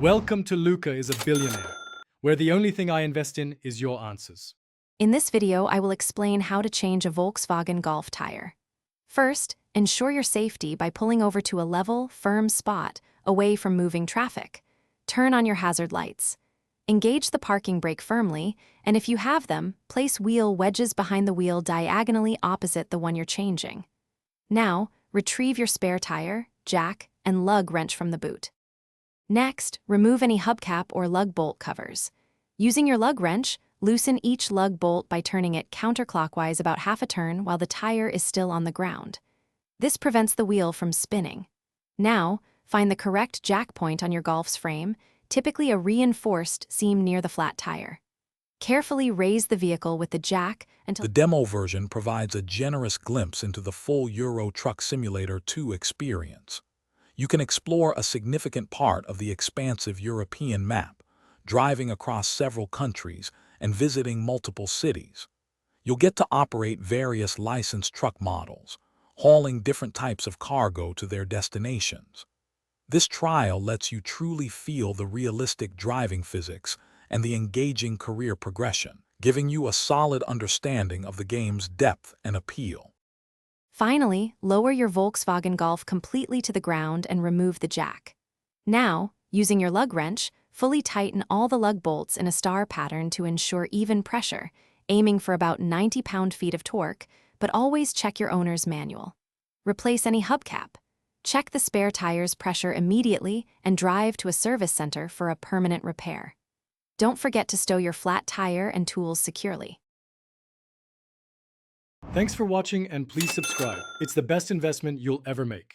Welcome to Luca is a Billionaire, where the only thing I invest in is your answers. In this video, I will explain how to change a Volkswagen Golf tire. First, ensure your safety by pulling over to a level, firm spot, away from moving traffic. Turn on your hazard lights. Engage the parking brake firmly, and if you have them, place wheel wedges behind the wheel diagonally opposite the one you're changing. Now, retrieve your spare tire, jack, and lug wrench from the boot. Next, remove any hubcap or lug bolt covers. Using your lug wrench, loosen each lug bolt by turning it counterclockwise about half a turn while the tire is still on the ground. This prevents the wheel from spinning. Now, find the correct jack point on your Golf's frame, typically a reinforced seam near the flat tire. Carefully raise the vehicle with the jack until The demo version provides a generous glimpse into the full Euro Truck Simulator 2 experience. You can explore a significant part of the expansive European map, driving across several countries and visiting multiple cities. You'll get to operate various licensed truck models, hauling different types of cargo to their destinations. This trial lets you truly feel the realistic driving physics and the engaging career progression, giving you a solid understanding of the game's depth and appeal. Finally, lower your Volkswagen Golf completely to the ground and remove the jack. Now, using your lug wrench, fully tighten all the lug bolts in a star pattern to ensure even pressure, aiming for about 90 pound-feet of torque, but always check your owner's manual. Replace any hubcap. Check the spare tire's pressure immediately and drive to a service center for a permanent repair. Don't forget to stow your flat tire and tools securely. Thanks for watching and please subscribe. It's the best investment you'll ever make.